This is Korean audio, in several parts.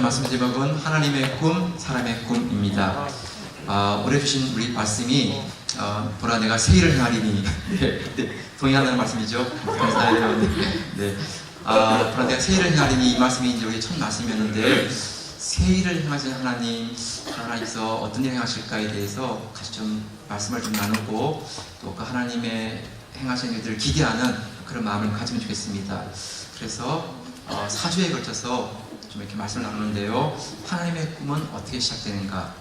말씀의 제목은 하나님의 꿈, 사람의 꿈입니다. 올해 주신 우리 말씀이 보라 내가 새 일을 행하리니 동의한다는 말씀이죠. 감사해요. 네. 보라 내가 새 일을 행하리니 이 말씀이 이제 우리 첫 말씀이었는데 새 일을 행하신 하나님, 하나님께서 어떤 일을 행하실까에 대해서 같이 좀 말씀을 좀 나누고 또 그 하나님의 행하신 일들을 기대하는 그런 마음을 가지면 좋겠습니다. 그래서 4주에 걸쳐서 좀 이렇게 말씀을 나누는데요. 하나님의 꿈은 어떻게 시작되는가?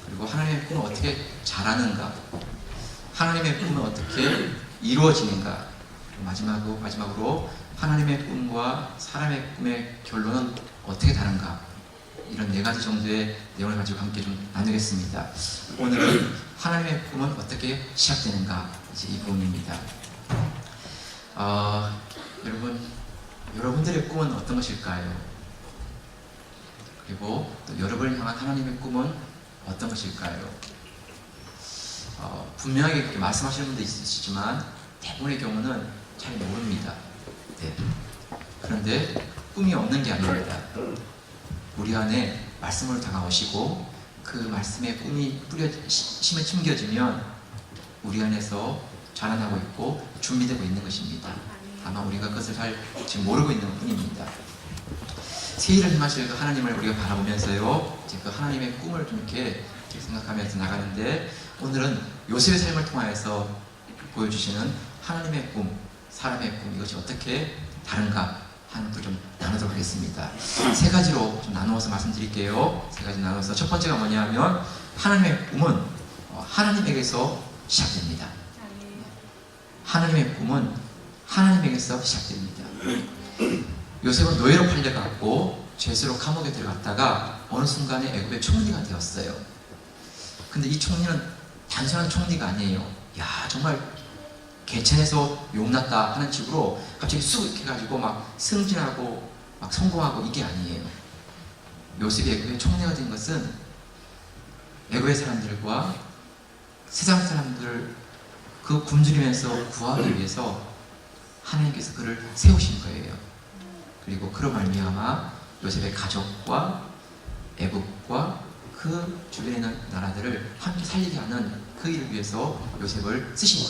그리고 하나님의 꿈은 어떻게 자라는가? 하나님의 꿈은 어떻게 이루어지는가? 마지막으로 하나님의 꿈과 사람의 꿈의 결론은 어떻게 다른가? 이런 4가지 정도의 내용을 가지고 함께 좀 나누겠습니다. 오늘은 하나님의 꿈은 어떻게 시작되는가? 이제 이 부분입니다. 여러분들의 꿈은 어떤 것일까요? 그리고 또 여러분을 향한 하나님의 꿈은 어떤 것일까요? 분명하게 그렇게 말씀하시는 분도 있으시지만 대부분의 경우는 잘 모릅니다. 네. 그런데 꿈이 없는 게 아닙니다. 우리 안에 말씀으로 다가오시고 그 말씀에 꿈이 심에 심겨지면 우리 안에서 자라나고 있고 준비되고 있는 것입니다. 아마 우리가 그것을 잘 지금 모르고 있는 뿐입니다. 새 일을 행하실 그 하나님을 우리가 바라보면서요, 이제 그 하나님의 꿈을 좀 이렇게 생각하면서 나가는데, 오늘은 요셉의 삶을 통하여서 보여주시는 하나님의 꿈, 사람의 꿈, 이것이 어떻게 다른가 하는 것을 좀 나누도록 하겠습니다. 3가지로 좀 나누어서 말씀드릴게요. 3가지 나눠서 첫 번째가 뭐냐면 하나님의 꿈은 하나님에게서 시작됩니다. 하나님의 꿈은 하나님에게서 시작됩니다. 요셉은 노예로 팔려갔고 죄수로 감옥에 들어갔다가 어느 순간에 애굽의 총리가 되었어요. 근데 이 총리는 단순한 총리가 아니에요. 야, 정말 개천에서 용났다 하는 식으로 갑자기 쑥 해가지고 막 승진하고 막 성공하고 이게 아니에요. 요셉이 애굽의 총리가 된 것은 애굽의 사람들과 세상 사람들을 그 굶주리면서 구하기 위해서 하나님께서 그를 세우신 거예요. 그리고 그로 말미암아 요셉의 가족과 애국과 그 주변에 있는 나라들을 함께 살리게 하는 그 일을 위해서 요셉을 쓰신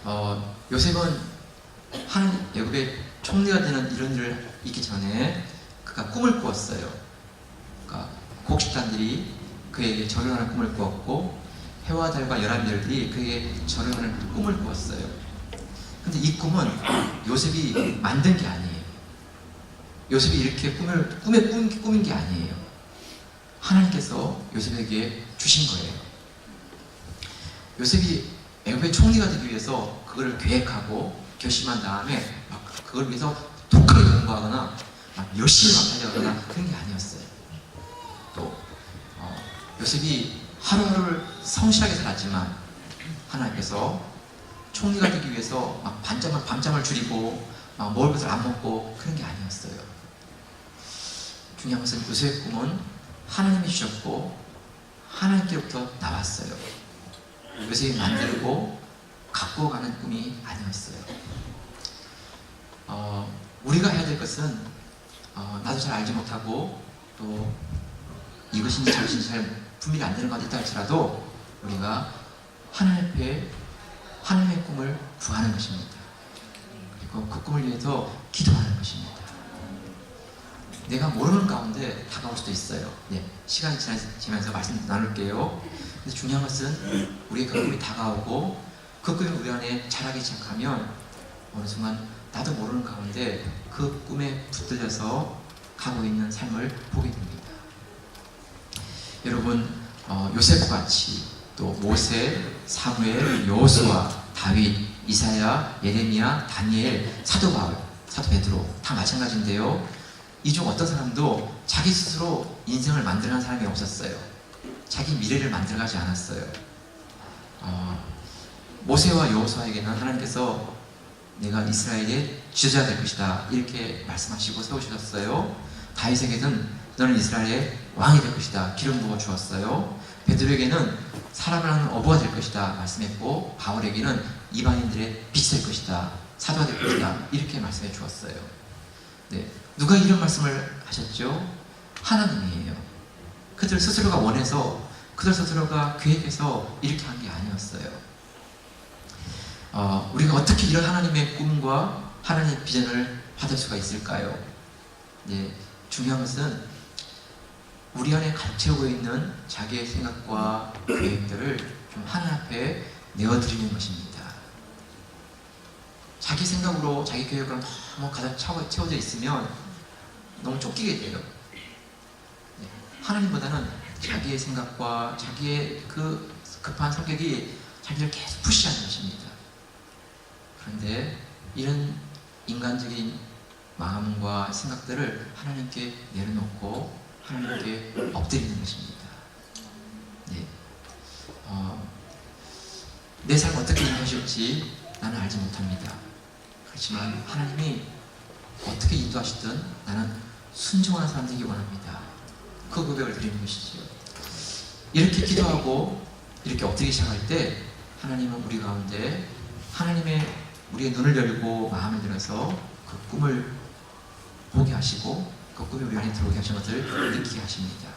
거예요. 요셉은 애굽의 총리가 되는 이런 일을 있기 전에 그가 꿈을 꾸었어요. 그러니까 곡식단들이 그에게 절을 하는 꿈을 꾸었고 해와 달과 11별들이 그에게 절을 하는 꿈을 꾸었어요. 근데 이 꿈은 요셉이 만든 게 아니에요. 요셉이 이렇게 꿈에 꾸민 게 아니에요. 하나님께서 요셉에게 주신 거예요. 요셉이 애굽의 총리가 되기 위해서 그걸 계획하고 결심한 다음에 막 그걸 위해서 독하게 공부하거나 막 열심히 막 달려가거나 그런 게 아니었어요. 또 요셉이 하루하루를 성실하게 살았지만 하나님께서 총리가 되기 위해서 막 밤잠을 줄이고 막 먹을 것을 안 먹고 그런 게 아니었어요. 중요한 것은 요셉의 꿈은 하나님이 주셨고 하나님께로부터 나왔어요. 요셉이 만들고 갖고 가는 꿈이 아니었어요. 우리가 해야 될 것은 나도 잘 알지 못하고 또 이것인지 저것인지 잘 분별이 안 되는 것 같다 할지라도 우리가 하나님 앞에 하나님의 꿈을 구하는 것입니다. 그리고 그 꿈을 위해서 기도하는 것입니다. 내가 모르는 가운데 다가올 수도 있어요. 네, 시간이 지나면서 말씀 나눌게요. 근데 중요한 것은 우리의 그 꿈이 다가오고 그 꿈이 우리 안에 자라기 시작하면 어느 순간 나도 모르는 가운데 그 꿈에 붙들려서 가고 있는 삶을 보게 됩니다. 여러분, 요셉과 같이 또 모세, 사무엘, 여호수아, 다윗, 이사야, 예레미야, 다니엘, 사도 바울, 사도 베드로 다 마찬가지인데요. 이 중 어떤 사람도 자기 스스로 인생을 만들어가는 사람이 없었어요. 자기 미래를 만들어가지 않았어요. 모세와 여호수아에게는 하나님께서 내가 이스라엘의 지도자가 될 것이다 이렇게 말씀하시고 세우셨어요. 다윗에게는 너는 이스라엘의 왕이 될 것이다 기름 부어 주었어요. 베드로에게는 사람을 하는 어부가 될 것이다 말씀했고, 바울에게는 이방인들의 빛이 될 것이다, 사도가 될 것이다 이렇게 말씀해 주었어요. 네, 누가 이런 말씀을 하셨죠? 하나님이에요. 그들 스스로가 원해서, 그들 스스로가 계획해서 이렇게 한 게 아니었어요. 우리가 어떻게 이런 하나님의 꿈과 하나님의 비전을 받을 수가 있을까요? 네, 중요한 것은 우리 안에 가득 채우고 있는 자기의 생각과 계획들을 좀 하나님 앞에 내어드리는 것입니다. 자기 생각으로, 자기 계획으로 너무 가득 채워져 있으면 너무 쫓기게 돼요. 네, 하나님보다는 자기의 생각과 자기의 그 급한 성격이 자기를 계속 푸시하는 것입니다. 그런데 이런 인간적인 마음과 생각들을 하나님께 내려놓고 하나님께 엎드리는 것입니다. 네. 내 삶 어떻게 인도하실지 나는 알지 못합니다. 그렇지만 하나님이 어떻게 인도하시든 나는 순종하는 사람 되기 원합니다. 그 고백을 드리는 것이지요. 이렇게 기도하고 이렇게 엎드리기 시작할 때 하나님은 우리 가운데 하나님의 우리의 눈을 열고 마음을 열어서 그 꿈을 보게 하시고 그 꿈이 우리 안에 들어오게 하신 것을 느끼게 하십니다.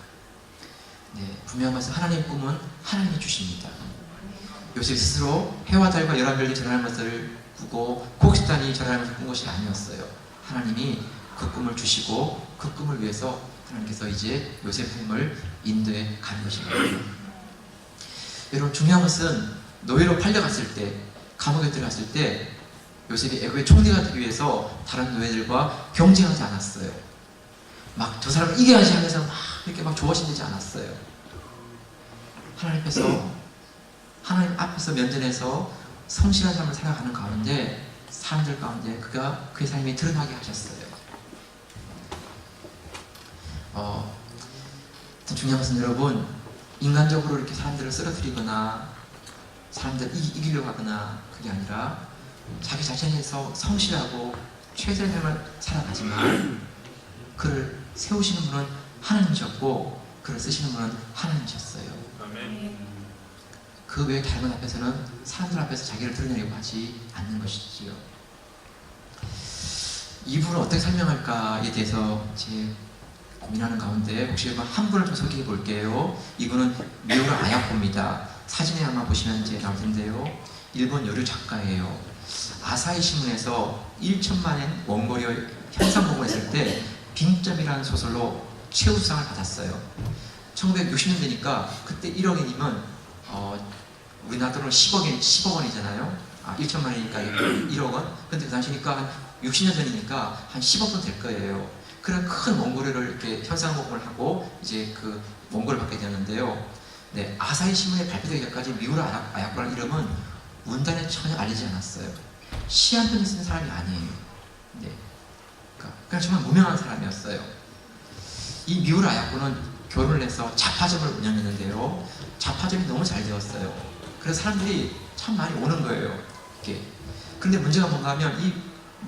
네, 분명한 것은 하나님의 꿈은 하나님이 주십니다. 요셉 스스로 해와 달과 11별이 전하는 것을 꾸고 곡식단이 전하는 것을 꾼 것이 아니었어요. 하나님이 그 꿈을 주시고 그 꿈을 위해서 하나님께서 이제 요셉의 꿈을 인도해 가는 것입니다. 여러분, 중요한 것은 노예로 팔려갔을 때, 감옥에 들어갔을 때 요셉이 애굽의 총리가 되기 위해서 다른 노예들과 경쟁하지 않았어요. 막 저 사람을 이겨야지 하면서 막 이렇게 막 조바심내지 않았어요. 하나님 앞에서 면전에서 성실한 삶을 살아가는 가운데 사람들 가운데 그의 삶이 드러나게 하셨어요. 중요한 것은 여러분, 인간적으로 이렇게 사람들을 쓰러뜨리거나 사람들을 이기려고 하거나 그게 아니라 자기 자신에서 성실하고 최선의 삶을 살아가지만 그를 세우시는 분은 하나님이셨고 그를 쓰시는 분은 하나님이셨어요. 그 외에 다른 것 앞에서는 사람들 앞에서 자기를 드러내려고 하지 않는 것이지요. 이분을 어떻게 설명할까에 대해서 제 고민하는 가운데 혹시 한 분을 좀 소개해 볼게요. 이분은 미우라 아야코입니다. 사진에 아마 보시면 이제 나올 텐데요. 일본 여류 작가예요. 아사히 신문에서 1천만엔 원고료 현상봉을 했을 때 빙점이라는 소설로 최우수상을 받았어요. 1960년 되니까 그때 1억엔이면 우리나라 돈으로 10억 원이잖아요. 1천만 원이니까 1억 원. 근데 그 당시니까 한 60년 전이니까 한 10억 원 될 거예요. 그런 큰 원고료를 이렇게 현상봉을 하고 이제 그 원고를 받게 되었는데요. 네, 아사히 신문에 발표되기 전까지 미우라 아야코라는 이름은 문단에 전혀 알리지 않았어요. 시 한 편을 쓰는 사람이 아니에요. 네, 그러니까 정말 무명한 사람이었어요. 이 미우라 아야코는 결혼을 해서 잡화점을 운영했는데요. 잡화점이 너무 잘 되었어요. 그래서 사람들이 참 많이 오는 거예요. 이렇게. 근데 문제가 뭔가 하면 이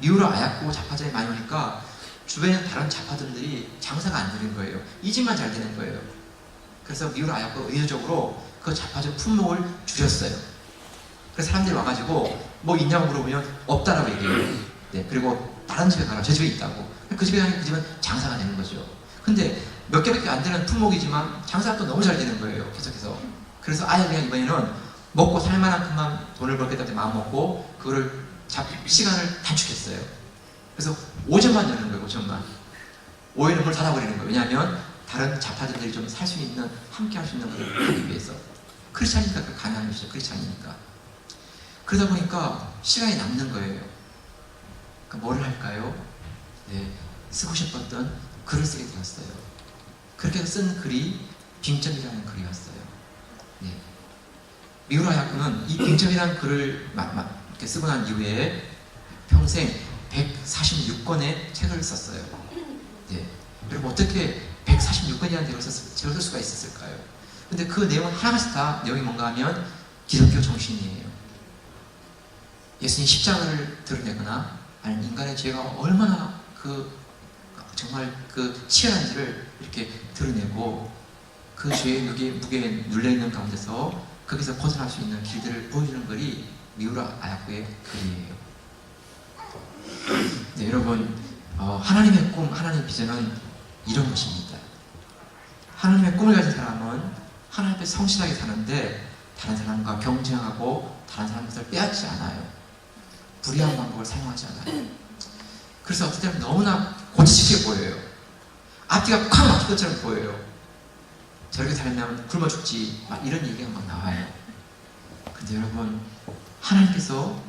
미우라 아야코 잡화점이 많이 오니까 주변에 다른 잡화점들이 장사가 안 되는 거예요. 이 집만 잘 되는 거예요. 그래서 미우라 아야코가 의도적으로 그 잡화점 품목을 줄였어요. 그래서 사람들이 와가지고 뭐 있냐고 물어보면 없다라고 얘기해요. 네, 그리고 다른 집에 가라. 저 집에 있다고. 그 집에 가면 그 집은 장사가 되는 거죠. 근데 몇 개밖에 안 되는 품목이지만 장사가 또 너무 잘 되는 거예요. 계속해서. 그래서 아예 그냥 이번에는 먹고 살 만큼만 돈을 벌겠다고 마음 먹고 그거를 시간을 단축했어요. 그래서 오전만 여는 거예요. 오전만. 오후에는 문을 닫아버리는 거예요. 왜냐하면 다른 잡화점들이 좀 살 수 있는, 함께 할 수 있는 것을 하기 위해서. 그렇지 않으니까 가능한 것이죠. 그렇지 않으니까. 그러다 보니까 시간이 남는 거예요. 그러니까 뭐를 할까요? 네, 쓰고 싶었던 글을 쓰게 되었어요. 그렇게 쓴 글이 빙점이라는 글이었어요. 네. 미우라 아야코는 이 빙점이라는 글을 이렇게 쓰고 난 이후에 평생 146권의 책을 썼어요. 네. 여러분, 어떻게 146권이라는 책을 쓸 수가 있었을까요? 근데 그 내용 하나씩 다 내용이 뭔가 하면 기독교 정신이에요. 예수님 십자가를 드러내거나 아니면 인간의 죄가 얼마나 정말 치열한지를 이렇게 드러내고 그 죄의 무게에 눌려있는 가운데서 거기서 벗어날 수 있는 길들을 보여주는 글이 미우라 아야코의 글이에요. 네, 여러분, 하나님의 꿈, 하나님의 비전은 이런 것입니다. 하나님의 꿈을 가진 사람은 하나님 앞에 성실하게 사는데 다른 사람과 경쟁하고 다른 사람 것을 빼앗지 않아요. 불의한 방법을 사용하지 않아요. 그래서 어떨 때는 너무나 고치시게 보여요. 앞뒤가 콱 막힌 것처럼 보여요. 저렇게 살면 굶어 죽지, 막 이런 얘기가 막 나와요. 근데 여러분, 하나님께서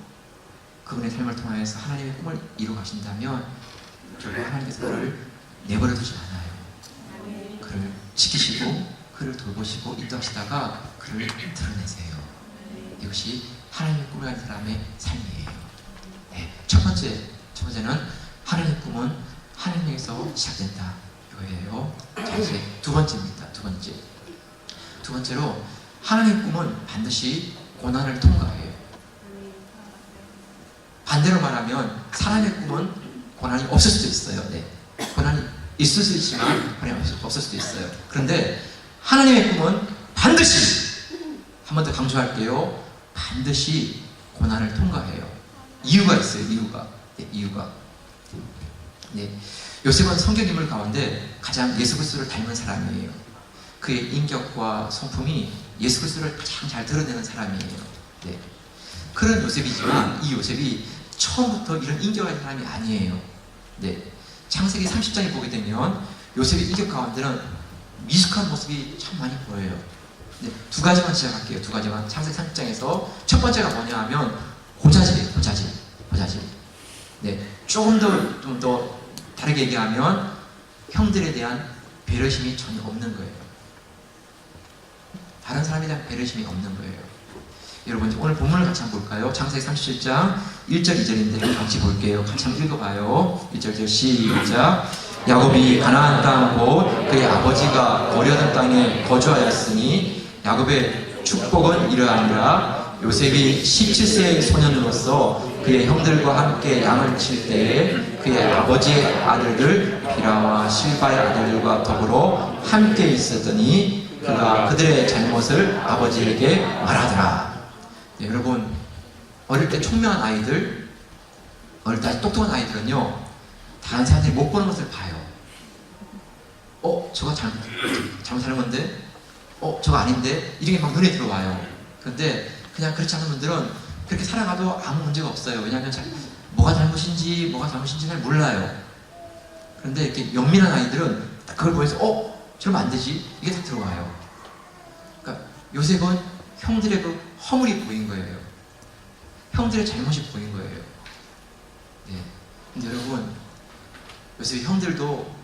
그분의 삶을 통하여서 하나님의 꿈을 이루어 가신다면 결국 하나님께서 그를 내버려 두지 않아요. 그를 지키시고 그를 돌보시고 인도하시다가 그를 드러내세요. 이것이 하나님의 꿈을 가진 사람의 삶이에요. 네, 첫 번째는 하나님의 꿈은 하나님에게서 시작된다. 이거예요. 자, 이제 두 번째입니다. 두 번째로 하나님의 꿈은 반드시 고난을 통과해요. 반대로 말하면 사람의 꿈은 고난이 없을 수도 있어요. 네. 고난이 있을 수 있지만 고난이 없을 수도 있어요. 그런데 하나님의 꿈은 반드시, 한 번 더 강조할게요. 반드시 고난을 통과해요. 이유가 있어요. 이유가. 네. 요셉은 성경 인물 가운데 가장 예수 그리스도를 닮은 사람이에요. 그의 인격과 성품이 예수 그리스도를 가장 잘 드러내는 사람이에요. 네. 그런 요셉이지만 이 요셉이 처음부터 이런 인격을 가진 사람이 아니에요. 네. 창세기 30장에 보게 되면 요셉의 인격 가운데는 미숙한 모습이 참 많이 보여요. 네. 두 가지만 시작할게요. 두 가지만. 창세기 30장에서 첫 번째가 뭐냐 하면 고자질이에요. 고자질. 네. 좀 더 다르게 얘기하면 형들에 대한 배려심이 전혀 없는 거예요. 다른 사람에 대한 배려심이 없는 거예요. 여러분, 오늘 본문을 같이 한번 볼까요? 창세기 37장 1절 2절인데 같이 볼게요. 같이 한번 읽어봐요. 1절 2절 시작. 야곱이 가나안 땅 곧 그의 아버지가 거류하던 땅에 거주하였으니 야곱의 축복은 이러하니라. 요셉이 17세의 소년으로서 그의 형들과 함께 양을 칠 때에 그의 아버지의 아들들 비라와 실바의 아들들과 더불어 함께 있었더니 그가 그들의 잘못을 아버지에게 말하더라. 네, 여러분, 어릴 때 총명한 아이들, 어릴 때 아주 똑똑한 아이들은요, 다른 사람들이 못 보는 것을 봐요. 저거 잘못하는 건데? 저거 아닌데? 이렇게 막 눈에 들어와요. 근데 그냥 그렇지 않은 분들은 그렇게 살아가도 아무 문제가 없어요. 왜냐하면 뭐가 잘못인지 잘 몰라요. 그런데 이렇게 영민한 아이들은 그걸 보면서 저러면 안 되지? 이게 다 들어와요. 그러니까 요셉은 형들의 그 허물이 보인 거예요. 형들의 잘못이 보인 거예요. 네. 근데 여러분, 요셉의 형들도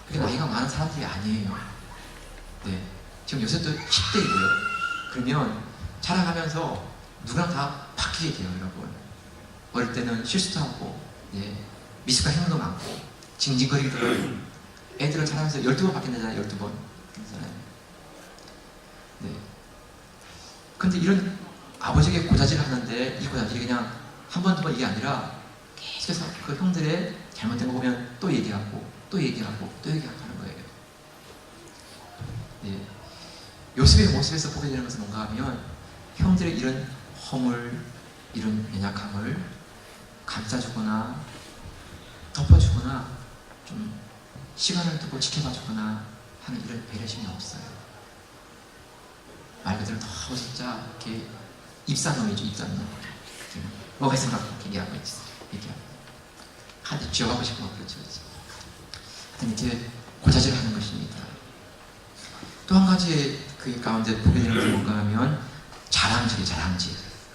그렇게 나이가 많은 사람들이 아니에요. 네. 지금 요셉도 10대이고요. 그러면 자라가면서 누구랑 다 바뀌게 돼요, 여러분. 어릴 때는 실수도 하고, 네. 미숙한 행동도 많고, 징징거리기도 하고, 애들은 자라면서 12번 바뀐다잖아요, 12번. 네. 근데 이런 아버지에게 고자질을 하는데, 이 고자질이 그냥 한 번, 두 번 이게 아니라, 계속해서 그 형들의 잘못된 거 보면 또 얘기하고, 또 얘기하고 하는 거예요. 네. 요셉의 모습에서 보게 되는 것은 뭔가 하면, 형들의 이런 허물, 이런 연약함을 감싸주거나 덮어주거나 좀 시간을 두고 지켜봐주거나 하는 이런 배려심이 없어요. 말 그대로 너무 진짜 이렇게 입산놈이죠, 입산놈. 뭐가 있으면 얘기하고 있어. 한테 쥐어가고 싶고 그렇죠. 하여튼 이렇게 고자질을 하는 것입니다. 또 한 가지 그 가운데 보게 되는 게 뭔가 하면 자랑질.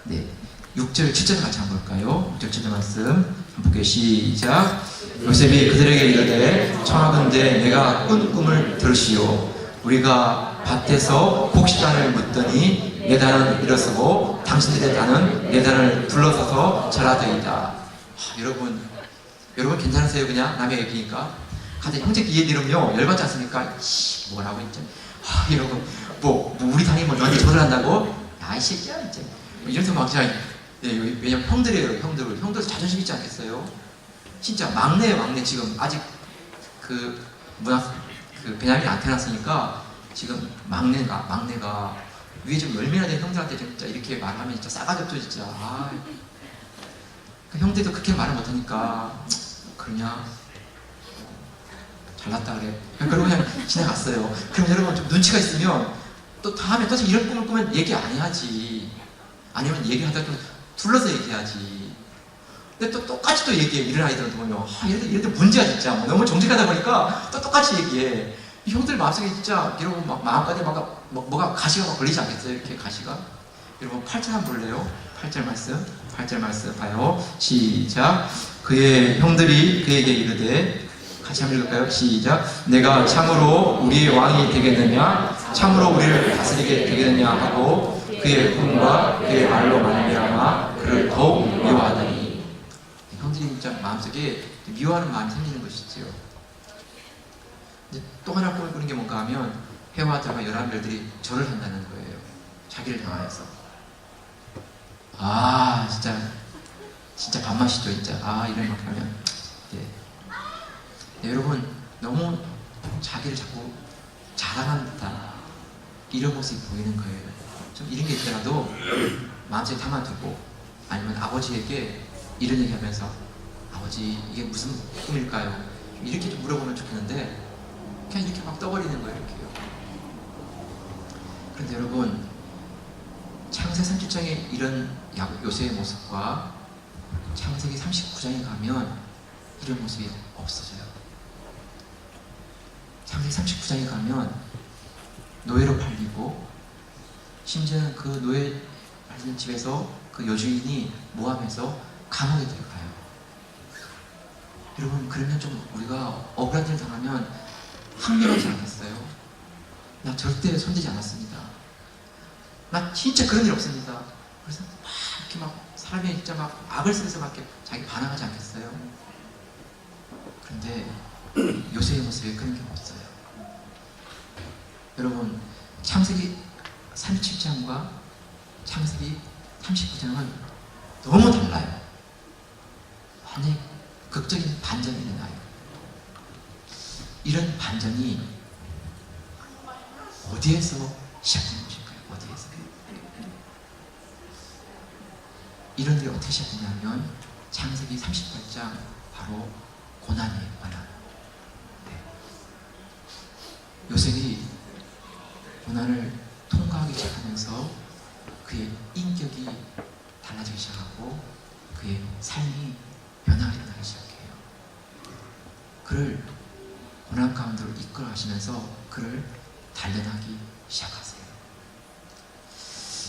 네. 6절, 7절 같이 한번 볼까요? 6절, 7절 말씀. 한번 볼게요. 시작. 요셉이 그들에게 이르되 청하건대 내가 꾼 꿈을 들으시오. 우리가 밭에서 곡식단을 묻더니 내 단은 일어서고 당신들의 단은 내 단을 불러서서 절하더이다. 여러분 괜찮으세요? 그냥 남의 얘기니까. 근데 형제 얘기 들으면요 열받지 않습니까? 뭐라고 했죠? 여러분 뭐 우리 단이 뭐 너한테 절을 한다고? 이 새끼야 이제 이런 생각 막 네, 왜냐면 형들이에요. 형들 자존심 있지 않겠어요? 진짜 막내예요. 막내. 지금 아직 그 베냐민이 안 태어났으니까 지금 막내가 위에 좀 열매나 된 형들한테 진짜 이렇게 말하면 진짜 싸가지 없죠 진짜. 그 형들도 그렇게 말을 못하니까 그러냐. 잘났다 그래. 그러고 그냥 지나갔어요. 그럼 여러분 좀 눈치가 있으면 또 다음에 또 이런 꿈을 꾸면 얘기 안 해야지. 아니면 얘기하다 좀 둘러서 얘기해야지. 근데 또 똑같이 또 얘기해. 이런 아이들은 보면 이럴 때 문제가 진짜 너무 정직하다 보니까 또 똑같이 얘기해. 이 형들 마음속에 진짜 이러고 막 마음까지 뭐가 가시가 막 걸리지 않겠어요? 이렇게 가시가. 여러분 8절 한번 볼래요? 8절 말씀 봐요. 시작. 그의 형들이 그에게 이르되, 같이 한번 읽을까요? 시작. 내가 참으로 우리의 왕이 되겠느냐, 참으로 우리를 다스리게 되겠느냐 하고 그의 꿈과 그의 말로 말미암아 그를 더욱 미워하더니. 형들이 진짜 마음속에 미워하는 마음이 생기는 것이지요. 이제 또 하나 꿈을 꾸는 게 뭔가 하면 해와 달과 11별들이 절을 한다는 거예요. 자기를 향하여서. 진짜 밥맛이죠, 진짜. 이런 막 하면. 네, 여러분, 너무 자기를 자꾸 자랑하는 듯한 이런 모습이 보이는 거예요. 좀 이런 게 있더라도 마음속에 담아두고, 아니면 아버지에게 이런 얘기 하면서, 아버지, 이게 무슨 꿈일까요? 이렇게 좀 물어보면 좋겠는데, 그냥 이렇게 막 떠버리는 거예요, 이렇게요. 그런데 여러분, 창세기 37장의 이런 요셉의 모습과 창세기 39장에 가면 이런 모습이 없어져요. 창세기 39장에 가면 노예로 팔리고, 심지어는 그 노예 팔리는 집에서 그 여주인이 모함해서 감옥에 들어가요. 여러분, 그러면 좀 우리가 억울한 일을 당하면 항변하지 않았어요? 나 절대 손대지 않았습니다. 나 진짜 그런 일 없습니다. 그래서 막 이렇게 막 사람이 진짜 막 악을 쓰면서 막 이렇게 자기 반항하지 않겠어요? 그런데 요셉의 모습에 그런 게 없어요. 여러분, 창세기 37장과 창세기 39장은 너무 달라요. 완전히 극적인 반전이 일어나요. 이런 반전이 어디에서 시작된 것일까요? 어디에서? 이런 일이 어떻게 시작됐냐면 창세기 38장 바로 고난이에요. 고난. 네. 요셉이 고난을 통과하기 시작하면서 그의 인격이 달라지기 시작하고 그의 삶이 변화가 일어나기 시작해요. 그를 고난 가운데로 이끌어 가시면서 그를 단련하기 시작하세요.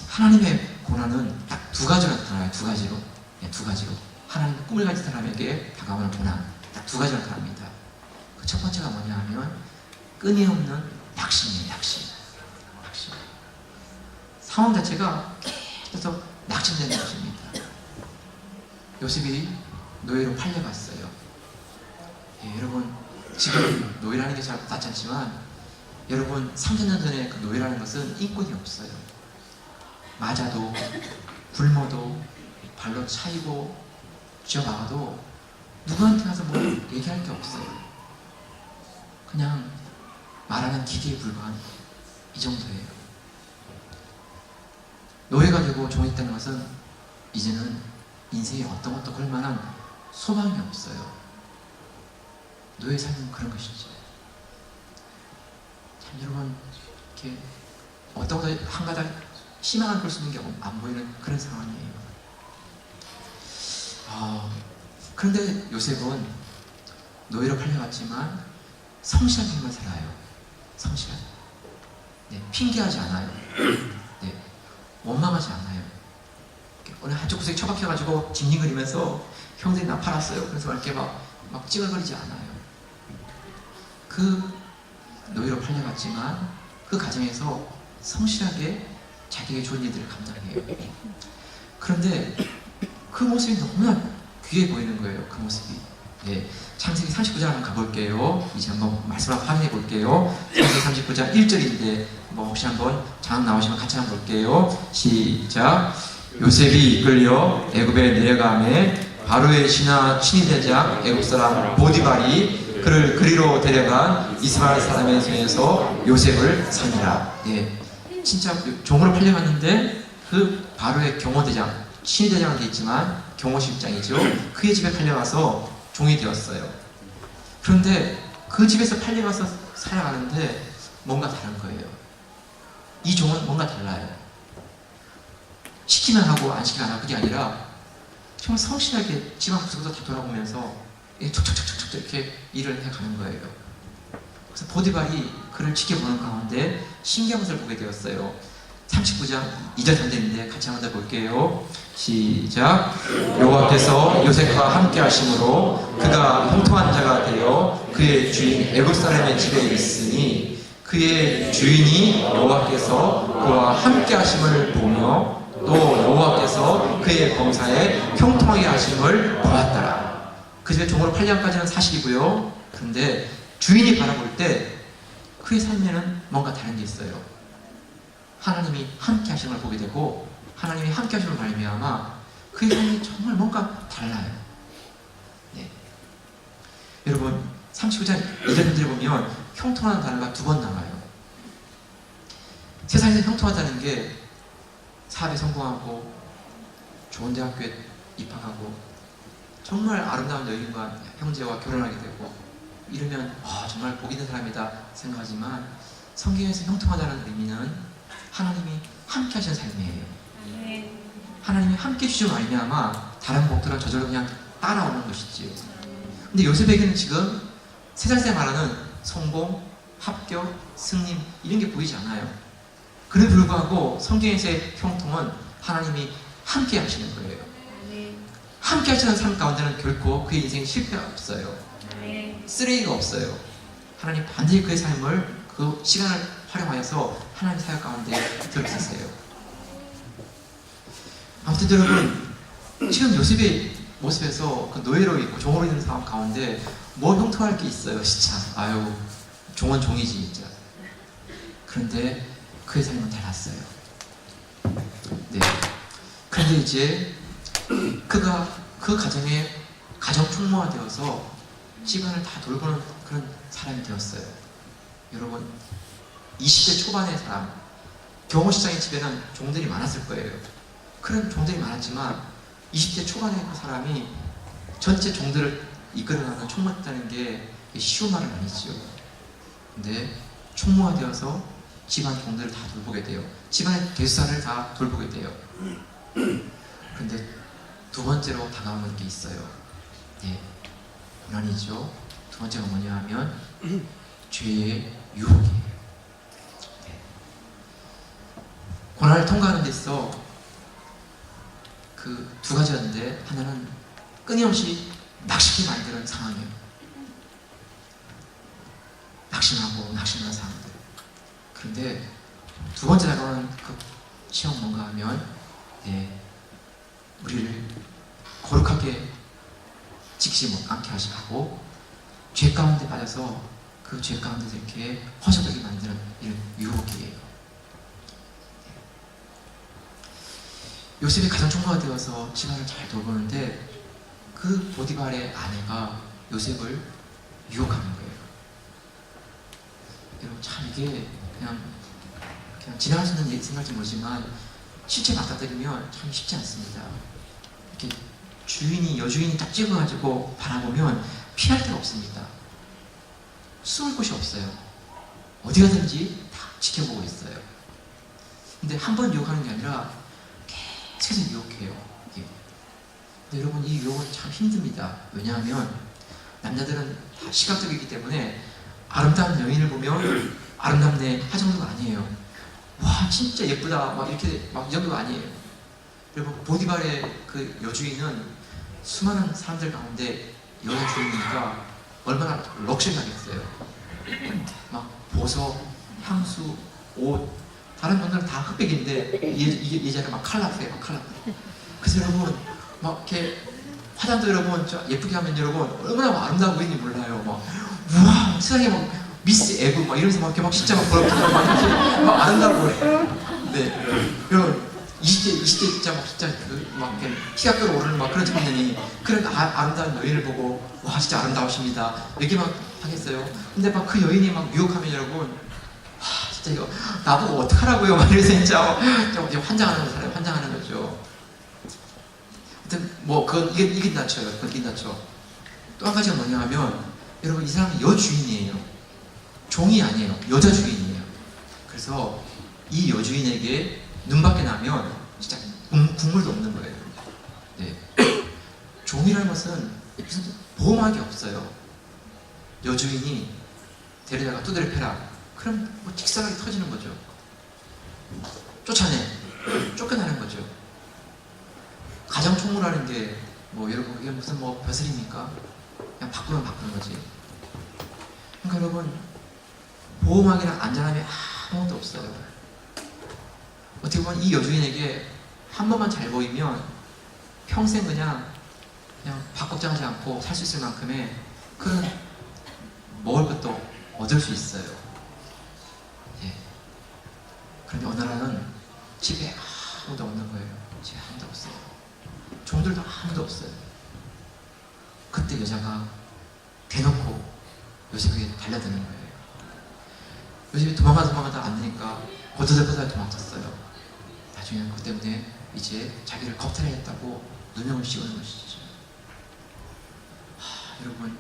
하나님의 고난은 딱 두 가지로 나타나요. 두 가지로. 네, 두 가지로. 하나님 꿈을 가진 사람에게 다가오는 고난. 딱 두 가지로 나타납니다. 그 첫 번째가 뭐냐 하면 끊임없는 낙심이에요. 낙심. 상황 자체가 계속 낙심되는 것입니다. 요셉이 노예로 팔려갔어요. 여러분, 지금 노예라는 게 잘 낫지 않지만 여러분 3,000년 전에 그 노예라는 것은 인권이 없어요. 맞아도 굶어도 발로 차이고 쥐어박아도 누구한테 가서 뭐 얘기할 게 없어요. 그냥 말하는 기계에 불과한 이 정도예요. 노예가 되고 종이 있다는 것은 이제는 인생에 어떤 것도 걸만한 소망이 없어요. 노예 삶은 그런 것이죠. 참 여러분, 이렇게 어떤 것도 한 가닥 희망을 볼 수 있는 게 안 보이는 그런 상황이에요. 그런데 요셉은 노예로 팔려갔지만 성실한 삶을 살아요. 성실한. 네, 핑계하지 않아요. 네, 원망하지 않아요. 어느 한쪽 구석에 처박혀가지고 징징거리면서 형들이 나 팔았어요. 그래서 이렇게 막 찡얼거리지 않아요. 그 노예로 팔려갔지만 그 가정에서 성실하게 자기에게 좋은 일들을 감당해요. 그런데 그 모습이 너무나 귀해 보이는 거예요. 그 모습이. 네, 창세기 39장 한번 가볼게요. 이제 한번 말씀을 확인해 볼게요. 창세기 39장 1절인데 혹시 한번 장학 나오시면 같이 한번 볼게요. 시작. 요셉이 이끌려 애굽에 내려가매 바로의 신이 되자 애굽 사람 보디발이 그를 그리로 데려간 이스라엘 사람의 손에서 요셉을 사니라. 네, 진짜 종으로 팔려갔는데 그 바로의 경호대장, 신이 대장은 돼 있지만 경호실장이죠. 그의 집에 팔려가서 종이 되었어요. 그런데 그 집에서 팔려가서 살아가는데 뭔가 다른 거예요. 이 종은 뭔가 달라요. 시키면 하고 안 시키면 안 하고 그게 아니라 정말 성실하게 집안 구석구석 다 돌아보면서 촉촉촉촉 이렇게 일을 해가는 거예요. 그래서 보디발이 그를 지켜보는 가운데 신기한 것을 보게 되었어요. 39장 2절 3절인데 같이 한번 더 볼게요. 시작. 여호와께서 요셉과 함께 하심으로 그가 형통한 자가 되어 그의 주인 애굽 사람의 집에 있으니 그의 주인이 여호와께서 그와 함께 하심을 보며 또 여호와께서 그의 범사에 형통하게 하심을 보았더라. 그 집에 종으로 8년까지는 사실이고요. 그런데 주인이 바라볼 때 그의 삶에는 뭔가 다른 게 있어요. 하나님이 함께 하심을 보게 되고 하나님이 함께 하심을 말미암아 그의 삶이 정말 뭔가 달라요. 네. 여러분 39장 2절을 보면 형통하는 단어가 2번 나와요. 세상에서 형통하다는 게 사업에 성공하고 좋은 대학교에 입학하고 정말 아름다운 여인과 형제와 결혼하게 되고 이러면 정말 복 있는 사람이다 생각하지만 성경에서 형통하다는 의미는 하나님이 함께 하시는 삶이에요. 하나님이 함께 해주시고 말미암아 다른 복들은 저절로 그냥 따라오는 것이지요. 근데 요셉에게는 지금 세상에서 말하는 성공, 합격, 승리 이런 게 보이지 않아요. 그럼에도 불구하고 성경에서의 형통은 하나님이 함께 하시는 거예요. 함께 하시는 삶 가운데는 결코 그의 인생에 실패가 없어요. 쓰레기가 없어요. 하나님 반드시 그의 삶을 그 시간을 활용하여서 하나님 사역 가운데 들어있으세요. 아무튼 여러분 지금 요셉의 모습에서 그 노예로 있고 종으로 있는 상황 가운데 뭐 형통할 게 있어요. 진짜 아유 종은 종이지 진짜. 그런데 그의 삶은 달랐어요. 네. 그런데 이제 그가 그 가정에 가정 총무가 되어서 집안을 다 돌보는 그런 사람이 되었어요. 여러분 20대 초반의 사람 경호시장의 집에는 종들이 많았을 거예요. 그런 종들이 많았지만 20대 초반의 그 사람이 전체 종들을 이끌어가는 총무했다는 게 쉬운 말은 아니지요. 근데 총무가 되어서 집안 종들을 다 돌보게 돼요. 집안의 대수사를 다 돌보게 돼요. 그런데 두 번째로 다가오는 게 있어요. 네, 고난이죠. 두 번째가 뭐냐 하면 죄의 유혹이에요. 네. 고난을 통과하는 데 있어 그 두 가지였는데 하나는 끊임없이 낙심이 만드는 상황이에요. 낙심하는 상황들. 그런데 두 번째 다가오는 그 시험 뭔가 하면 우리를 거룩하게 지키지 않게 하시고 죄 가운데 빠져서 그 죄 가운데서 이렇게 허전하게 만드는 이런 유혹이에요. 요셉이 가장 총무가 되어서 집안을 잘 돌보는데 그 보디발의 아내가 요셉을 유혹하는 거예요. 여러분 참 이게 그냥 지나갈 수 있는 생각인지 모르지만 실제 맞닥뜨리면 참 쉽지 않습니다. 이렇게 여주인이 딱 찍어가지고 바라보면 피할 데가 없습니다. 숨을 곳이 없어요. 어디 가든지 다 지켜보고 있어요. 근데 한 번 유혹하는 게 아니라 계속해서 유혹해요. 근데 여러분 이 유혹은 참 힘듭니다. 왜냐하면 남자들은 다 시각적이기 때문에 아름다운 여인을 보면 아름답네 하 정도가 아니에요. 와 진짜 예쁘다 막 이렇게 막 이 정도가 아니에요. 그리고 보디발의 그 여주인은 수많은 사람들 가운데 여자 주인이니까 얼마나 럭셔리하겠어요. 막 보석, 향수, 옷 다른 분들은 다 흑백인데 이 여자는 막 컬러풀해요. 막 컬러풀. 그래서 여러분 막 이렇게 화장도 여러분 예쁘게 하면 여러분 얼마나 아름다워 보이는지 몰라요. 막 우와 세상에 막 미스 에브 막 이러면서 막 이렇게 막 진짜 막 보라보라 막 이렇게 막 아름다워 보여요. 네, 여러분 20대 진짜 막 진짜 막 이렇게 피가 끓어오르는 막 그런 장면이 그런 아름다운 여인을 보고 와 진짜 아름다우십니다 이렇게 막 하겠어요. 근데 막 그 여인이 막 유혹하면 여러분 진짜 이거 나보고 어떡하라고요 막 이래서 진짜 환장하는 거 사람 환장하는 거죠. 하여튼 뭐 그건 이긴 다쳐요. 그건 이긴 다쳐. 또 한 가지가 뭐냐 하면 여러분 이 사람은 여주인이에요. 종이 아니에요. 여자 주인이에요. 그래서 이 여주인에게 눈밖에 나면 진짜 국물도 없는 거예요. 네. 종이라는 것은 무슨 보호막이 없어요. 여주인이 데려다가 두드려 패라. 그럼 뭐 직사각이 터지는 거죠. 쫓아내. 쫓겨나는 거죠. 가정 총무라는 게 뭐 여러분 그게 무슨 뭐 벼슬입니까? 그냥 바꾸면 바꾸는 거지. 그러니까 여러분 보호막이랑 안전함이 아무것도 없어요. 어떻게 보면 이 여주인에게 한 번만 잘 보이면 평생 그냥 밥 걱정하지 않고 살 수 있을 만큼의 그런 먹을 것도 얻을 수 있어요. 예. 그런데 어느 날은 집에 아무도 없는 거예요. 집에 아무도 없어요. 종들도 아무도 없어요. 그때 여자가 대놓고 요셉에게 달려드는 거예요. 요셉이 도망가다 안 되니까 고들고들 도망쳤어요. 나중에 그것 때문에 이제 자기를 겁탈해야겠다고 누명을 씌우는 것이죠. 여러분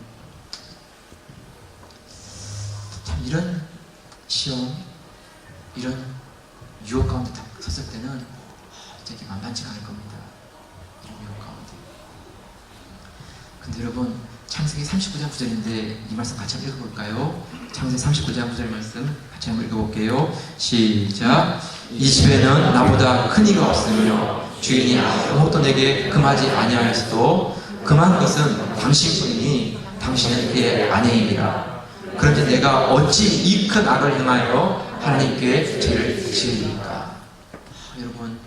참 이런 시험, 이런 유혹 가운데 딱 섰을 때는 되게 만만치가 않을 겁니다. 이런 유혹 가운데. 근데 여러분 창세기 39장 9절인데 이 말씀 같이 한번 읽어볼까요? 창세기 39장 9절 말씀 같이 한번 읽어볼게요. 시작. 이 집에는 나보다 큰 이가 없으며 주인이 아무것도 내게 금하지 아니하였어도 금한 것은 당신뿐이니 당신은 그의 아내이니라. 그런데 내가 어찌 이 큰 악을 행하여 하나님께 죄를 지으리까? 여러분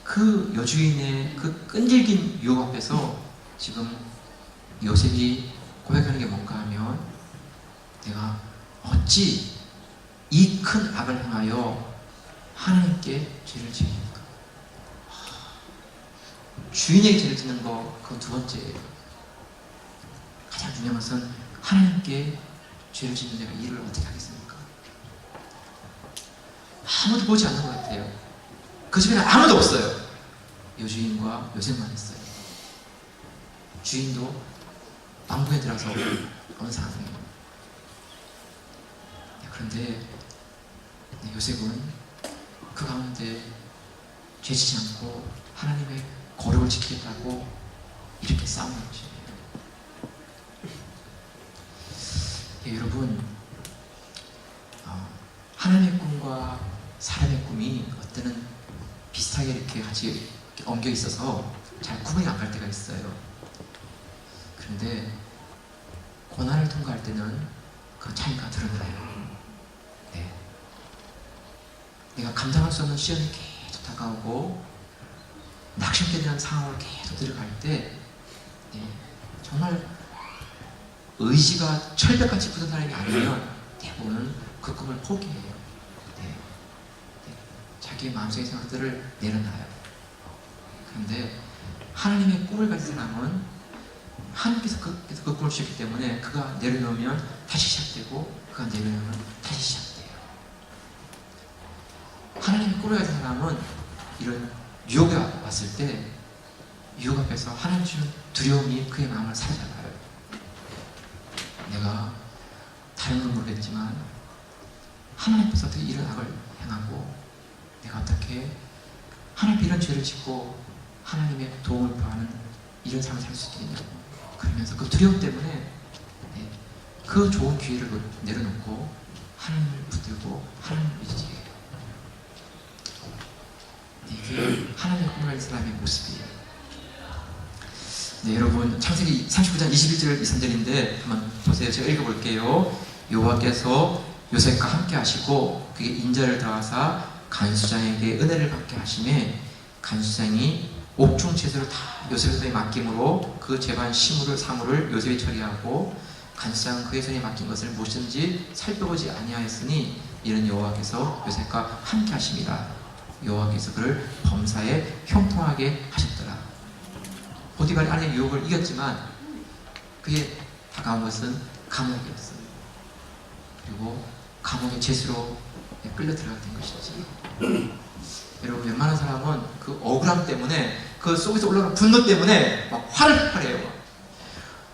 그 여주인의 그 끈질긴 유혹 앞에서 지금 요셉이 고백하는 게 뭔가 하면 내가 어찌 이 큰 악을 행하여 하나님께 죄를 지으리까? 주인에게 죄를 짓는 거 그건 두 번째예요. 가장 중요한 것은 하나님께 죄를 짓는 내가 일을 어떻게 하겠습니까? 아무도 보지 않는 것 같아요. 그 집에는 아무도 없어요. 여주인과 요셉만 있어요. 주인도 왕궁에 들어가서 어느 상황이에요. 그런데 요셉은 그 가운데 죄지지 않고 하나님의 거룩을 지키겠다고 이렇게 싸우는 것이에요. 예, 여러분 하나님의 꿈과 사람의 꿈이 어때는 비슷하게 이렇게 같이 엉겨 있어서 잘 구분이 안 갈 때가 있어요. 그런데 고난을 통과할 때는 그 차이가 드러나요. 네. 내가 감당할 수 없는 시련이 계속 다가오고 낙심케 대한 상황을 계속 들어갈 때 정말 의지가 철벽같이 굳은 사람이 아니면 대부분 그 꿈을 포기해요. 자기의 마음속의 생각들을 내려놔요. 그런데 하나님의 꿈을 가진 사람은 하나님께서 그 꿈을 주셨기 때문에 그가 내려놓으면 다시 시작되고 그가 내려놓으면 다시 시작돼요. 하나님의 꿈을 가진 사람은 이런 유혹이 왔을 때 유혹 앞에서 하나님 주는 두려움이 그의 마음을 사로잡아요. 내가 다른 건 모르겠지만 하나님 앞에서 어떻게 이런 악을 행하고 내가 어떻게 하나님 이런 죄를 짓고 하나님의 도움을 구하는 이런 삶을 살 수 있겠냐고 그러면서 그 두려움 때문에 그 좋은 기회를 내려놓고 하나님을 붙들고 하나님을 의지해요. 이게 하나님의 꿈을 가진 사람의 모습이에요. 네, 여러분 창세기 39장 21절 23절인데 한번 보세요. 제가 읽어볼게요. 여호와께서 요셉과 함께 하시고 그게 인자를 더하사 간수장에게 은혜를 받게 하심에 간수장이 옥중 채소를 다 요셉의 손에 맡김으로 그 재반 시물을 사물을 요셉이 처리하고 간수장은 그의 손에 맡긴 것을 무엇인지 살펴보지 아니하였으니 이는 여호와께서 요셉과 함께 하심이라. 여호와께서 그를 범사에 형통하게 하셨더라. 보디발이 아내의 유혹을 이겼지만 그에 다가온 것은 감옥이었어요. 그리고 감옥의 죄수로 끌려 들어갔던 것이지. 여러분 웬만한 사람은 그 억울함 때문에 그 속에서 올라오는 분노 때문에 막 화를 해요.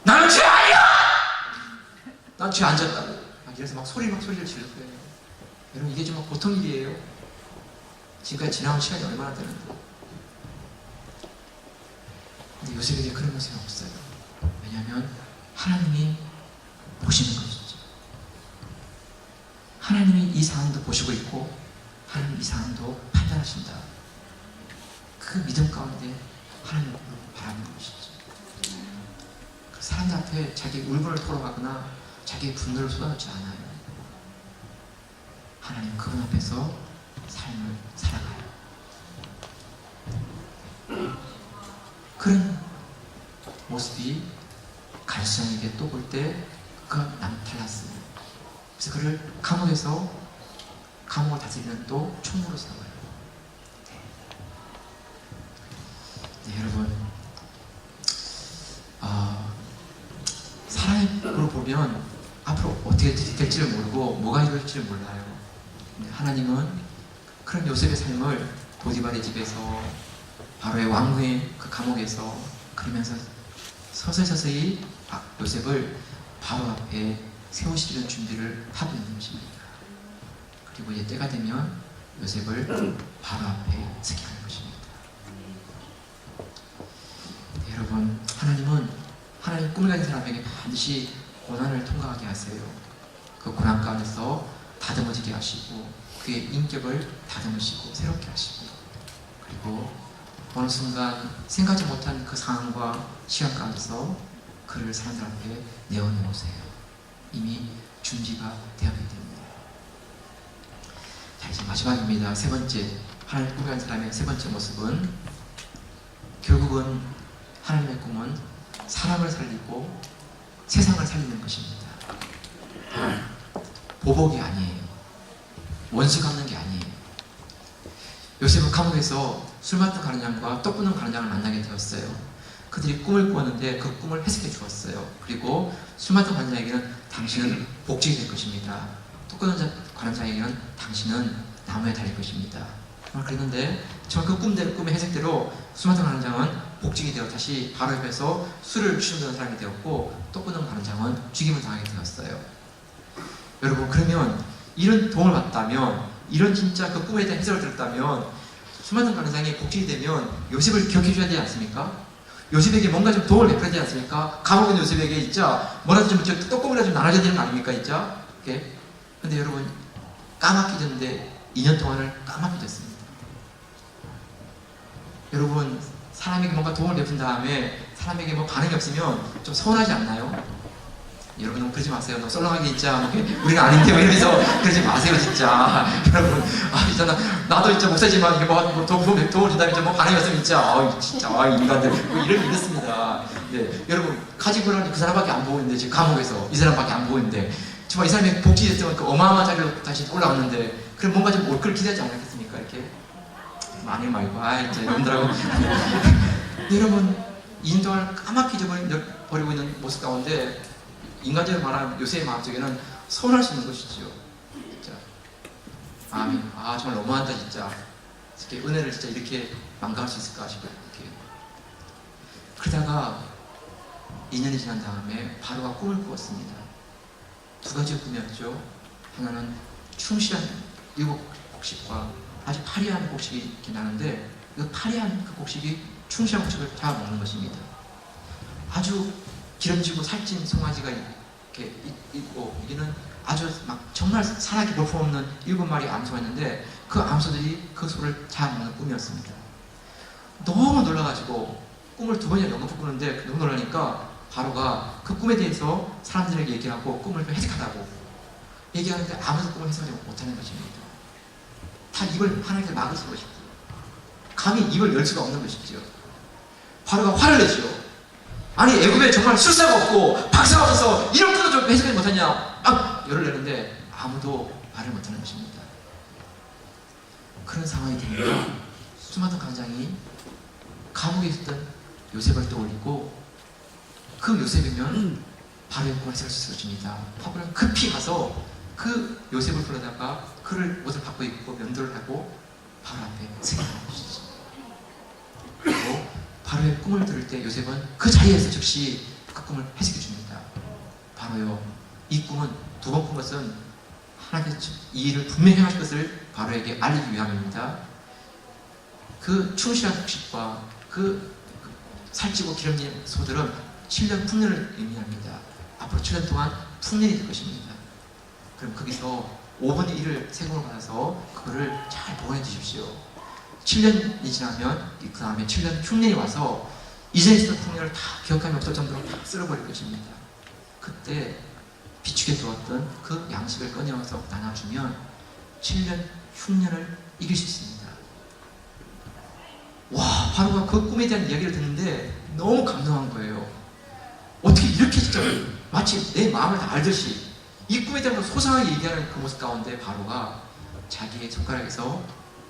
나는 죄 아니야! 죄 안 졌다고 막 이래서 막 소리를 지를 거예요. 여러분 이게 좀 보통 일이에요. 지금까지 지나온 시간이 얼마나 되는데. 근데 요셉에게 그런 모습이 없어요. 왜냐하면 하나님이 보시는 것이죠. 하나님이 이 상황도 보시고 있고 하나님이 이 상황도 판단하신다. 그 믿음 가운데 하나님을 바라는 것이죠. 그 사람들한테 자기 울분을 토로하거나 자기의 분노를 쏟아놓지 않아요. 하나님 그분 앞에서 삶을 살아가요. 그런 모습이 갈수장에게 또 볼 때 그가 달랐어요. 그래서 그를 감옥에서 감옥을 다스리는 또 총무로 세워요. 네, 여러분 사람으로 보면 앞으로 어떻게 될지를 모르고 뭐가 이루어질지를 몰라요. 근데 하나님은 그런 요셉의 삶을 보디발의 집에서 바로의 왕후의 그 감옥에서 그러면서 서서히 요셉을 바로 앞에 세우시려는 준비를 하고 있는 것입니다. 그리고 이제 때가 되면 요셉을 바로 앞에 서게 하는 것입니다. 네, 여러분 하나님은 하나님 꿈을 가진 사람에게 반드시 고난을 통과하게 하세요. 그 고난 가운데서 다듬어지게 하시고 그의 인격을 다듬으시고 새롭게 하시고 그리고 어느 순간 생각지 못한 그 상황과 시간 가운데서 그를 사람들 앞에 내어놓으세요. 이미 준비가 되었기 때문에. 자, 이제 마지막입니다. 세 번째, 하나님 꿈을 가진 사람의 세 번째 모습은 결국은 하나님의 꿈은 사람을 살리고 세상을 살리는 것입니다. 보복이 아니에요. 원수 갚는 게 아니에요. 요셉은 감옥에서 술 맡은 가는 양과 떡 굽는 가는 양을 만나게 되었어요. 그들이 꿈을 꾸었는데 그 꿈을 해석해 주었어요. 그리고 술 맡은 가는 양에게는 당신은 복직이 될 것입니다. 떡 굽는 가는 양에게는 당신은 나무에 달릴 것입니다. 그랬는데 정말 그 꿈대로 꿈의 해석대로 술 맡은 가는 양은 복직이 되어 다시 바로 옆에서 술을 취하는 사람이 되었고 떡 굽는 가는 양은 죽임을 당하게 되었어요. 여러분 그러면 이런 도움을 받다면 이런 진짜 그 꿈에 대한 해석을 들었다면 수많은 가능성이 복직이 되면 요셉을 기억해 줘야 되지 않습니까? 요셉에게 뭔가 좀 도움을 베풀어야 되지 않습니까? 감옥에 있는 요셉에게 진짜 뭐라도 좀 떡국이라도 좀 나눠줘야 되는 거 아닙니까? 진짜? 이렇게. 근데 여러분 까맣게 됐는데 2년 동안을 까맣게 됐습니다. 여러분 사람에게 뭔가 도움을 베푼 다음에 사람에게 뭐 반응이 없으면 좀 서운하지 않나요? 여러분 너무 그러지 마세요. 너무 썰렁하게 진짜 우리가 아닌데 뭐 이러면서 그러지 마세요 진짜. 여러분 진짜 나도 진짜 목사지만 이게 뭐 도움을 준다면 진짜 뭐 반응이 없으면 진짜 인간들 뭐 이랬습니다. 네, 여러분 가지고는 그 사람밖에 안 보고 있는데 지금 감옥에서 이 사람밖에 안 보고 있는데 정말 이 사람이 복지됐으면 그 어마어마한 자리로 다시 올라왔는데 그럼 뭔가 좀 올 걸 기대하지 않았겠습니까? 이렇게 많이 말고 진짜 여러분들하고 여러분 2년 동안 까맣게 잊어버리고 있는 모습 가운데 인간적으로 말하면 요새의 마음속에는 서운할 수 있는 것이죠. 진짜. 아멘. 정말 너무한다, 진짜. 이렇게 은혜를 진짜 이렇게 망가할 수 있을까 싶어요. 이렇게. 그러다가 2년이 지난 다음에 바로가 꿈을 꾸었습니다. 두 가지 꿈이었죠. 하나는 충실한 7곡식과 아주 파리한 곡식이 이렇게 나는데 그 파리한 그 곡식이 충실한 곡식을 다 먹는 것입니다. 아주 기름지고 살찐 송아지가 이렇게 있고 여기는 아주 막 정말 산악이 볼품없는 7마리 암소가 있는데 그 암소들이 그 소를 다 먹는 꿈이었습니다. 너무 놀라가지고 꿈을 2번이나 연극 꾸는데 너무 놀라니까 바로가 그 꿈에 대해서 사람들에게 얘기하고 꿈을 해석하라고 얘기하는데 아무도 꿈을 해석하지 못하는 것입니다. 다 입을 하나님께 막을 수가 있고 감히 입을 열 수가 없는 것이죠. 바로가 화를 내죠. 아니 애굽에 정말 술사가 없고 박사가 없어서 이런 것도 좀 해석하지 못하냐 열을 내는데 아무도 말을 못하는 것입니다. 그런 상황이 되니까 수많은 강장이 감옥에 있었던 요셉을 떠올리고 그 요셉이면 바로의 꿈을 해석할 수 있을 것입니다. 바로는 급히 가서 그 요셉을 불러다가 그를 옷을 바꿔 입고 면도를 하고 바로 앞에 서게 하는 것이죠. 그리고 바로의 꿈을 들을 때 요셉은 그 자리에서 즉시 그 꿈을 해석해 줍니다. 바로요, 이 꿈은 두 번 꾼 것은 하나님께서 이 일을 분명히 행하실 것을 바로에게 알리기 위함입니다. 그 충실한 곡식과 그 살찌고 기름진 소들은 7년 풍년을 의미합니다. 앞으로 7년 동안 풍년이 될 것입니다. 그럼 거기서 5분의 1을 세금을 받아서 그거를 잘 보관해 주십시오. 7년이 지나면 그 다음에 7년 흉년이 와서 이전에 있었던 풍년을 다 기억함이 없을 정도로 다 쓸어버릴 것입니다. 그때 비축해 두었던 그 양식을 꺼내어서 나눠주면 7년 흉년을 이길 수 있습니다. 와, 바로가 그 꿈에 대한 이야기를 듣는데 너무 감동한 거예요. 어떻게 이렇게 진짜 마치 내 마음을 다 알듯이 이 꿈에 대한 소상하게 얘기하는 그 모습 가운데 바로가 자기의 손가락에서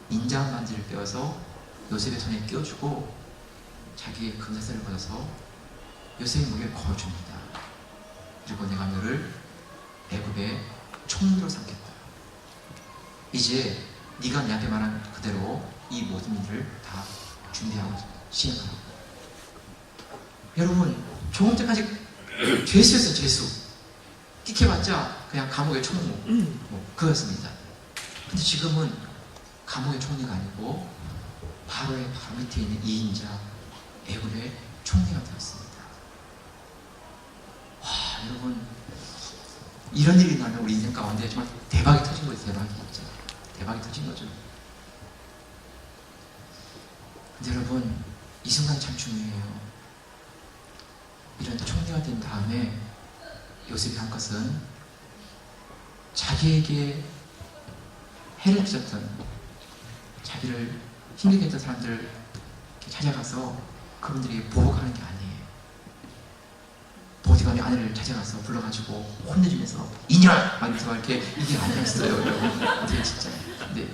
인자한 반지를 떼어서 요셉의 손에 끼워주고 자기의 금사슬을 걷어서 요셉의 목에 걸어줍니다. 그리고 내가 너를 애굽의 총리로 삼겠다. 이제 네가 내한테 말한 그대로 이 모든 일을 다 준비하고 시행하라고. 여러분, 조금 전까지 죄수였어요. 죄수. 끽해봤자 그냥 감옥의 총무 그거였습니다. 근데 지금은 감옥의 총리가 아니고 바로의 바로 밑에 있는 2인자 애굽의 총리가 되었습니다. 와, 여러분, 이런 일이 나면 우리 인생 가운데 정말 대박이 터진 거죠. 대박이 터진 거죠. 근데 여러분, 이 순간 참 중요해요. 이런 총리가 된 다음에 요셉이 한 것은 자기에게 해를 끼쳤던, 자기를 힘들게 했던 사람들을 찾아가서 그분들이 보복하는 게 아니에요. 보디가의 아내를 찾아가서 불러가지고 혼내주면서 이년! 막 이렇게 이게 아니었어요. 여러분, 진짜. 근데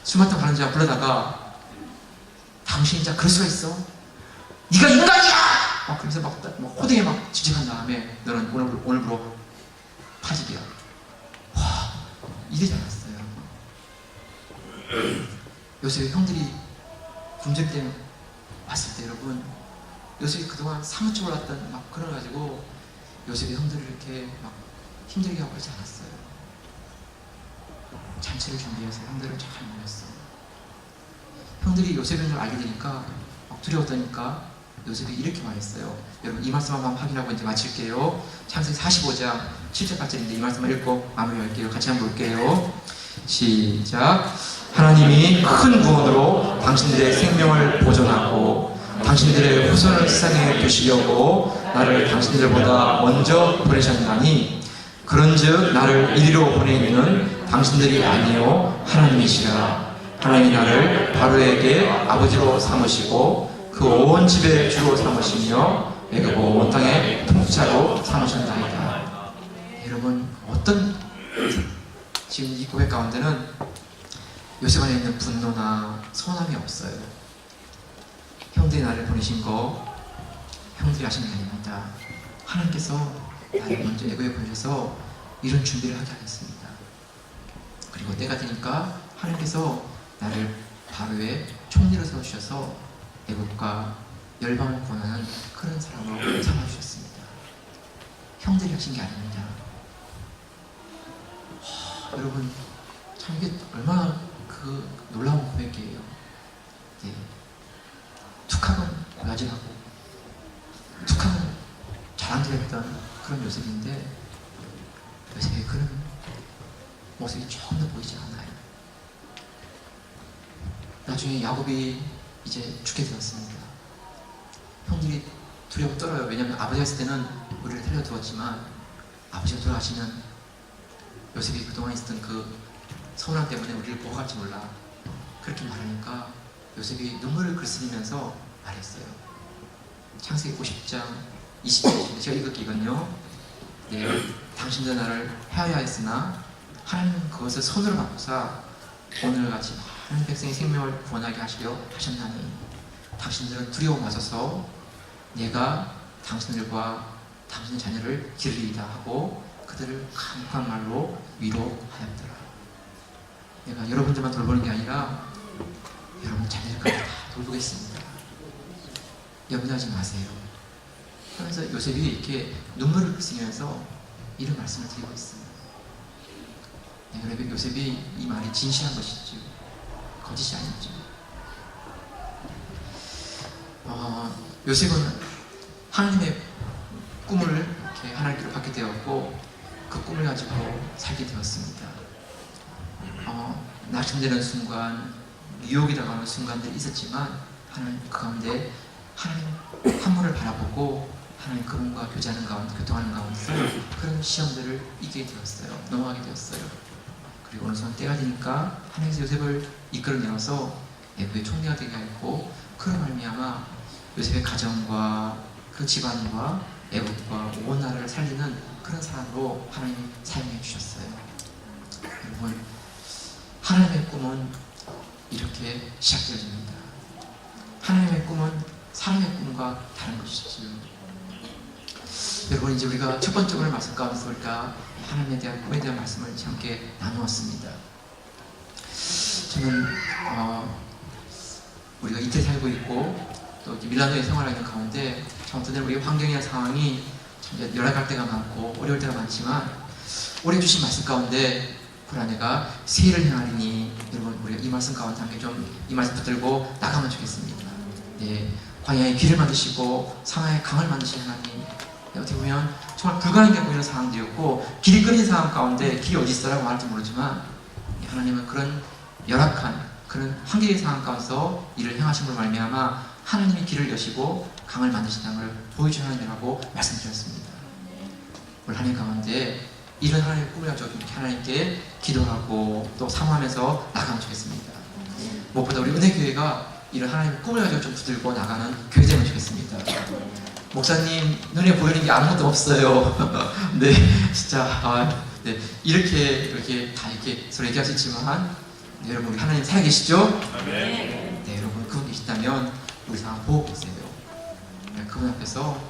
술 마시러 가는 자 불러다가 당신이 진짜 그럴 수가 있어? 네가 인간이야! 막 그러면서 막 호되게 막 지적한 다음에 너는 오늘부로 파직이야. 와, 이러지 않았어요. 요셉의 형들이 굶주릴 때 왔을 때 여러분, 요셉이 그동안 사무쳐 올랐던 막 그래가지고 요셉의 형들을 이렇게 막 힘들게 하고 그러지 않았어요. 잔치를 준비해서 형들을 잘 모였어. 형들이 요셉인 걸 알게 되니까 막 두려웠다니까 요셉이 이렇게 말했어요. 여러분, 이 말씀 한번 확인하고 이제 마칠게요. 창세기 45장 7절 8절인데 이 말씀을 읽고 마무리할게요. 같이 한번 볼게요. 시작. 하나님이 큰 구원으로 당신들의 생명을 보존하고 당신들의 후손을 세상에 두시려고 나를 당신들보다 먼저 보내셨나니 그런즉 나를 이리로 보내는 당신들이 아니요 하나님이시라. 하나님이 나를 바로에게 아버지로 삼으시고 그 온 집의 주로 삼으시며 애굽 온 땅의 통치자로 삼으셨나이다. 여러분, 어떤 지금 이 고백 가운데는 요셉 안에 있는 분노나 서운함이 없어요. 형들이 나를 보내신 거 형들이 하신 게 아닙니다. 하나님께서 나를 먼저 애굽에 보내셔서 이런 준비를 하게 하겠습니다. 그리고 때가 되니까 하나님께서 나를 바로의 총리로 세워주셔서 애국과 열방을 구원하는 그런 사람으로 삼아주셨습니다. 형들이 하신 게 아닙니다. 여러분, 참 이게 얼마나 그 놀라운 고백이에요. 네. 툭하면 고야질하고 툭하면 자랑스럽던 그런 요셉인데 요셉의 그런 모습이 조금 더 보이지 않아요. 나중에 야곱이 이제 죽게 되었습니다. 형들이 두려워 떨어요. 왜냐하면 아버지가 있을 때는 우리를 살려두었지만 아버지가 돌아가시면 요셉이 그동안 있었던 그 서운함 때문에 우리를 보호할지 몰라. 그렇게 말하니까 요셉이 눈물을 글쓰리면서 말했어요. 창세기 50장 20절인데 제가 읽을게요. 네, 당신도 나를 해하여 했으나 하나님은 그것을 손으로 바꾸사 오늘같이 많은 백성의 생명을 구원하게 하시려 하셨나니 당신들은 두려워 마셔서 내가 당신들과 당신의 자녀를 기르리이다 하고 그들을 강력한 말로 위로하였더라. 내가 여러분들만 돌보는 게 아니라 여러분 자녀들까지 다 돌보겠습니다. 염려하지 마세요. 하면서 요셉이 이렇게 눈물을 흘리면서 이런 말씀을 드리고 있습니다. 네, 여러분, 요셉이 이 말이 진실한 것이죠. 거짓이 아니죠. 요셉은 하나님의 꿈을 이렇게 하나님께로 받게 되었고 그 꿈을 가지고 살게 되었습니다. 낙심되는 순간, 유혹이 당하는 순간들이 있었지만 하나님 그 가운데 하나님 한 분을 바라보고 하나님 그분과 교통하는 가운데서 그런 시험들을 이기게 되었어요. 넘어가게 되었어요. 그리고 어느 순간 때가 되니까 하나님께서 요셉을 이끌어내어서 애굽의 총리가 되게 하였고 그런 말미암아 요셉의 가정과 그 집안과 애굽과 온 나라를 살리는 그런 사람으로 하나님이 사용해 주셨어요. 여러분, 하나님의 꿈은 이렇게 시작되어집니다. 하나님의 꿈은 사람의 꿈과 다른 것이지요. 여러분, 이제 우리가 첫 번째 오늘 말씀 가운데서 우리가 하나님에 대한 꿈에 대한 말씀을 함께 나누었습니다. 저는 우리가 이태 살고 있고 또 밀라노에 생활하는 가운데 어떤 우리 환경이나 상황이 참 열악할 때가 많고 어려울 때가 많지만 올해 주신 말씀 가운데 불안해가 세일을 행하리니 여러분 우리가 이 말씀 가운데 함께 좀 이 말씀 붙들고 나가면 좋겠습니다. 네, 광야에 길을 만드시고 상하에 강을 만드시는 하나님, 네, 어떻게 보면 정말 불가능해 보이는 상황들이었고 길이 끊인 상황 가운데 길이 어디 있어라고 말할지 모르지만 하나님은 그런 열악한 그런 한계의 상황 가운데서 일을 행하심으로 말미암아 하나님이 길을 여시고 강을 만드신다는 걸 보여주는 하나님이라고 말씀드렸습니다. 오늘 하나님 가운데 이런 하나님의 꿈을 가지고 이렇게 하나님께 기도하고 또 사모하면서 나가면 좋겠습니다. 무엇보다 우리 은혜교회가 이런 하나님의 꿈을 가지고 좀 붙들고 나가는 교회 되면 좋겠습니다. 목사님 눈에 보이는 게 아무것도 없어요. 네, 진짜 네, 이렇게 다 이렇게 서로 얘기할 수 있지만 네, 여러분 우리 하나님 살아계시죠? 네, 여러분 그분 계시다면 우리 상황 보고 계세요. 네, 그분 앞에서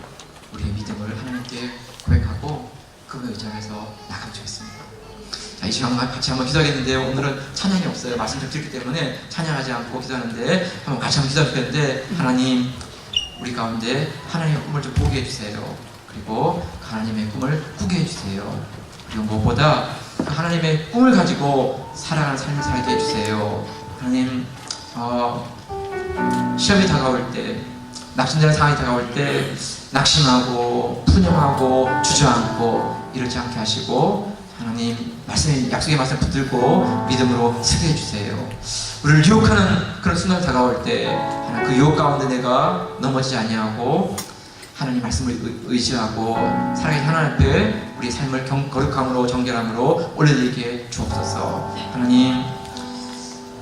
우리의 믿음을 하나님께 고백하고 그분의 의지하면서 나가면 좋겠습니다. 자, 이 시간 같이 한번 기도하겠는데요. 오늘은 찬양이 없어요. 말씀 좀 드렸기 때문에 찬양하지 않고 기도하는데 한번 같이 한번 기도하겠는데 하나님 우리 가운데 하나님의 꿈을 좀 보게 해주세요. 그리고 하나님의 꿈을 꾸게 해주세요. 그리고 무엇보다 하나님의 꿈을 가지고 살아가는 삶을 살게 해주세요. 하나님 시험이 다가올 때 낙심되는 상황이 다가올 때 낙심하고 푸념하고 주저앉고 이러지 않게 하시고 하나님 말씀의 약속의 말씀 붙들고 믿음으로 서게 해주세요. 우리를 유혹하는 그런 순간이 다가올 때 그 유혹 가운데 내가 넘어지지 아니하고 하나님 말씀을 의지하고 살아계신 하나님 앞에 우리의 삶을 거룩함으로 정결함으로 올려드리게 주옵소서. 하나님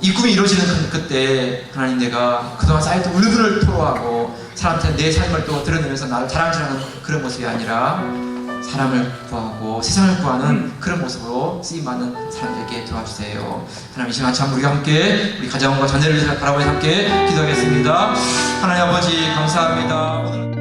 이 꿈이 이루어지는 그때 하나님 내가 그동안 쌓였던 울분을 토로하고 사람한테 내 삶을 또 드러내면서 나를 자랑질하는 그런 모습이 아니라 사람을 구하고 세상을 구하는 그런 모습으로 쓰임받는 사람들에게 도와주세요. 하나님 이 시간 참 우리가 함께 우리 가정과 자녀를 바라보며 함께 기도하겠습니다. 하나님 아버지 감사합니다.